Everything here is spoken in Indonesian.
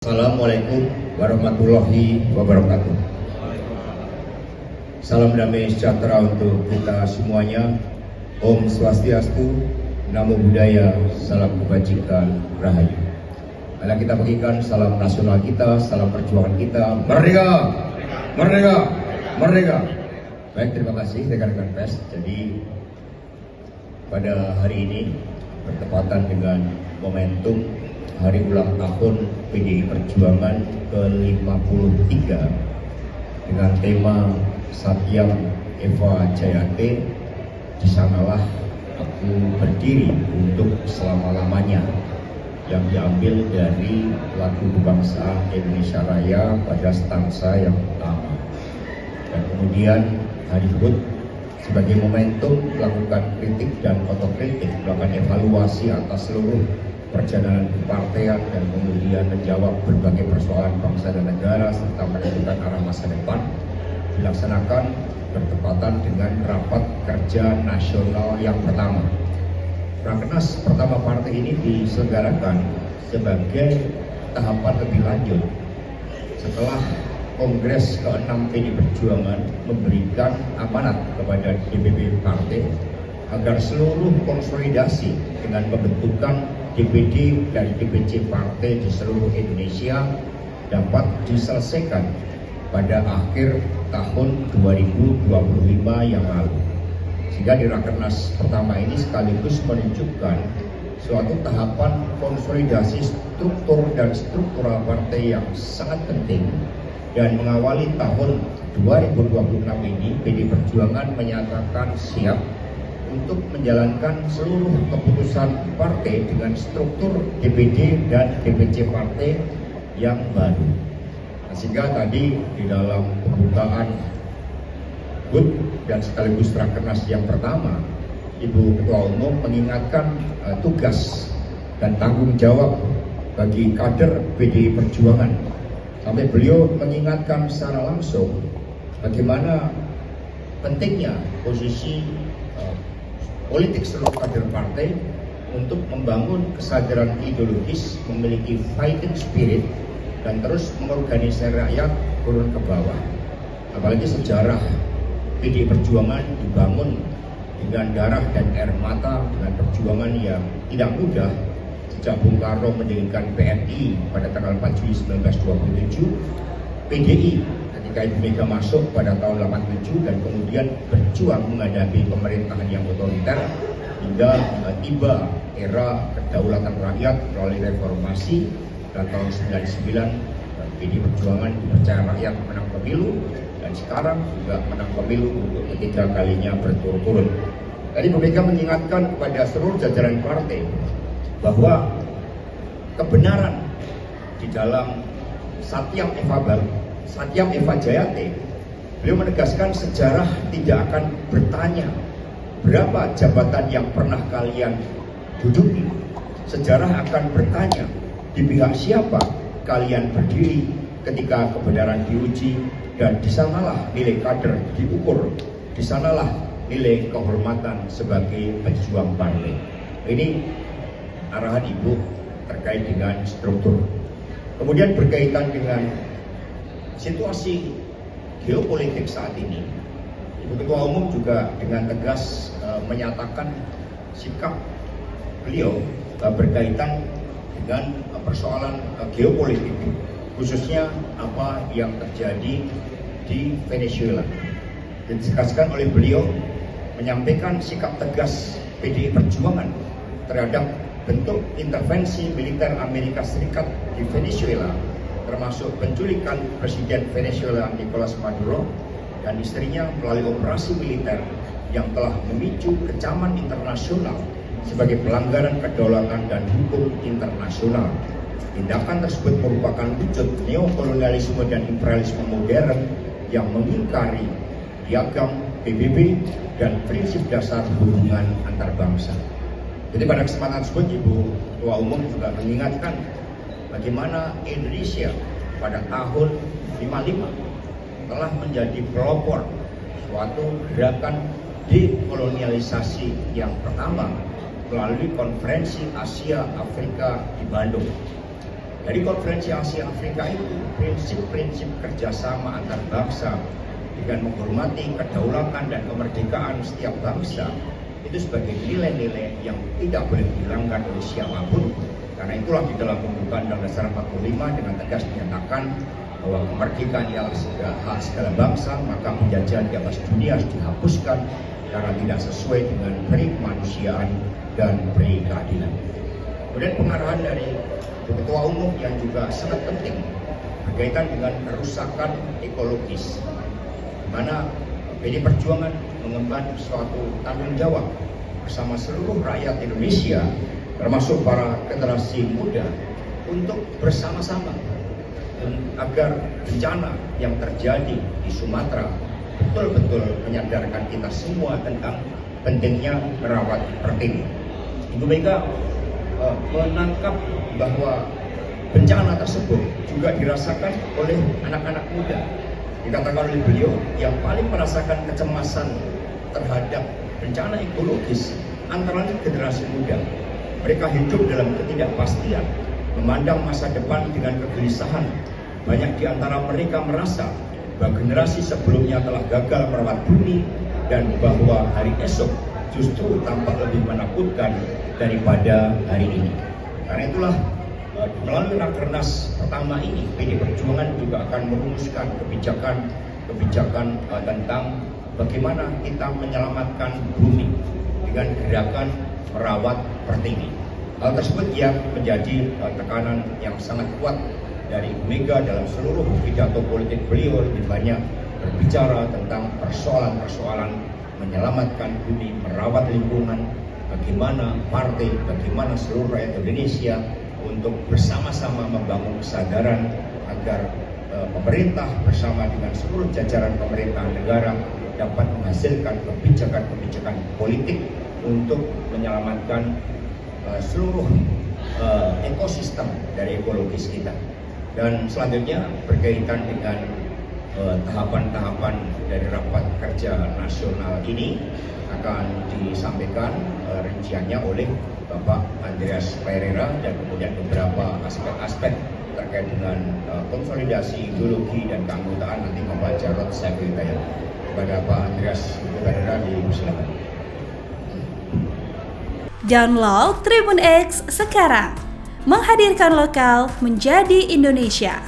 Assalamualaikum warahmatullahi wabarakatuh. Salam damai sejahtera untuk kita semuanya. Om Swastiastu, Namo Buddhaya, salam kebajikan, rahayu. Mari kita bagikan salam nasional kita, salam perjuangan kita. Merdeka! Merdeka! Merdeka! Baik, terima kasih rekan-rekan pers. Jadi pada hari ini bertepatan dengan momentum hari ulang tahun PDI Perjuangan ke-53 dengan tema Satyam Eva Jayate, di sanalah aku berdiri untuk selama-lamanya, yang diambil dari lagu kebangsaan Indonesia Raya pada stanza yang pertama. Dan kemudian hari HUT sebagai momentum melakukan kritik dan otokritik, melakukan evaluasi atas seluruh perjalanan kepartean dan kemudian menjawab berbagai persoalan bangsa dan negara serta menentukan arah masa depan, dilaksanakan bertepatan dengan rapat kerja nasional yang pertama. Rakernas pertama partai ini diselenggarakan sebagai tahapan lebih lanjut setelah Kongres ke-6 PDI Perjuangan memberikan amanat kepada DPP partai agar seluruh konsolidasi dengan pembentukan DPD dan DPC partai di seluruh Indonesia dapat diselesaikan pada akhir tahun 2025 yang lalu. Sehingga di Rakernas pertama ini sekaligus menunjukkan suatu tahapan konsolidasi struktur dan struktural partai yang sangat penting, dan mengawali tahun 2026 ini PDI Perjuangan menyatakan siap untuk menjalankan seluruh keputusan partai dengan struktur DPD dan DPC partai yang baru. Sehingga tadi di dalam pembukaan HUT dan sekaligus Rakernas yang pertama, Ibu Ketua Umum mengingatkan tugas dan tanggung jawab bagi kader PDI Perjuangan. Sampai beliau mengingatkan secara langsung bagaimana pentingnya posisi politik seluruh kader partai untuk membangun kesadaran ideologis, memiliki fighting spirit, dan terus mengorganisir rakyat turun ke bawah. Apalagi sejarah PDI Perjuangan dibangun dengan darah dan air mata, dengan perjuangan yang tidak mudah. Sejak Bung Karno mendirikan PNI pada tanggal 4 Juli 1927, PDI ketika Ibu Mega masuk pada tahun 87 dan kemudian berjuang menghadapi pemerintahan yang otoriter hingga tiba era kedaulatan rakyat melalui reformasi, dan tahun 99 PDI Perjuangan dipercaya rakyat menang pemilu, dan sekarang juga menang pemilu untuk ketiga kalinya berturut-turut. Tadi Ibu Mega mengingatkan kepada seluruh jajaran partai bahwa kebenaran di dalam Satyam Eva Jayate, beliau menegaskan sejarah tidak akan bertanya berapa jabatan yang pernah kalian duduki. Sejarah akan bertanya di pihak siapa kalian berdiri ketika kebenaran diuji, dan di sanalah nilai kader diukur, di sanalah nilai kehormatan sebagai pejuang partai. Ini arahan Ibu terkait dengan struktur. Kemudian berkaitan dengan situasi geopolitik saat ini, Ibu Ketua Umum juga dengan tegas menyatakan sikap beliau berkaitan dengan persoalan geopolitik, khususnya apa yang terjadi di Venezuela. Dan ditegaskan oleh beliau menyampaikan sikap tegas PDI Perjuangan terhadap bentuk intervensi militer Amerika Serikat di Venezuela, termasuk penculikan Presiden Venezuela Nicolas Maduro dan istrinya melalui operasi militer yang telah memicu kecaman internasional sebagai pelanggaran kedaulatan dan hukum internasional. Tindakan tersebut merupakan wujud neokolonialisme dan imperialisme modern yang mengingkari piagam PBB dan prinsip dasar hubungan antar bangsa. Jadi pada kesempatan tersebut Ibu Ketua Umum juga mengingatkan bagaimana Indonesia pada tahun 55 telah menjadi pelopor suatu gerakan dekolonialisasi yang pertama melalui Konferensi Asia Afrika di Bandung. Dari konferensi Asia Afrika itu prinsip-prinsip kerjasama antar bangsa dengan menghormati kedaulatan dan kemerdekaan setiap bangsa itu sebagai nilai-nilai yang tidak boleh dihilangkan oleh siapapun. Karena itulah di dalam pembukaan Undang-Undang Dasar 45 dengan tegas dinyatakan bahwa kemerdekaan ialah hak segala bangsa, maka penjajahan di atas dunia harus dihapuskan karena tidak sesuai dengan peri kemanusiaan dan peri keadilan. Kemudian pengarahan dari Ketua Umum yang juga sangat penting berkaitan dengan kerusakan ekologis, di mana PD Perjuangan mengemban suatu tanggung jawab bersama seluruh rakyat Indonesia, termasuk para generasi muda, untuk bersama-sama agar bencana yang terjadi di Sumatera betul-betul menyadarkan kita semua tentang pentingnya merawat pertiwi. Ibu Mega menangkap bahwa bencana tersebut juga dirasakan oleh anak-anak muda. Dikatakan oleh beliau yang paling merasakan kecemasan terhadap bencana ekologis antara lain generasi muda. Mereka hidup dalam ketidakpastian, memandang masa depan dengan kegelisahan. Banyak di antara mereka merasa bahwa generasi sebelumnya telah gagal merawat bumi dan bahwa hari esok justru tampak lebih menakutkan daripada hari ini. Karena itulah melalui Rakernas pertama ini PD Perjuangan juga akan merumuskan kebijakan tentang bagaimana kita menyelamatkan bumi dengan gerakan merawat pertiwi. Hal tersebut yang menjadi tekanan yang sangat kuat dari Ibu Mega dalam seluruh pidato politik beliau. Lebih banyak berbicara tentang persoalan-persoalan menyelamatkan bumi, merawat lingkungan, bagaimana partai, bagaimana seluruh rakyat Indonesia untuk bersama-sama membangun kesadaran agar pemerintah bersama dengan seluruh jajaran pemerintahan negara dapat menghasilkan kebijakan-kebijakan politik untuk menyelamatkan seluruh ekosistem dari ekologis kita. Dan selanjutnya berkaitan dengan tahapan-tahapan dari rapat kerja nasional ini akan disampaikan rinciannya oleh Bapak Andreas Pereira dan kemudian beberapa aspek-aspek terkait dengan konsolidasi ideologi dan keanggotaan nanti Bapak Jarod Saiful Hidayat. Kepada Pak Andreas Pereira dipersilakan. Download Tribun X sekarang, menghadirkan lokal menjadi Indonesia.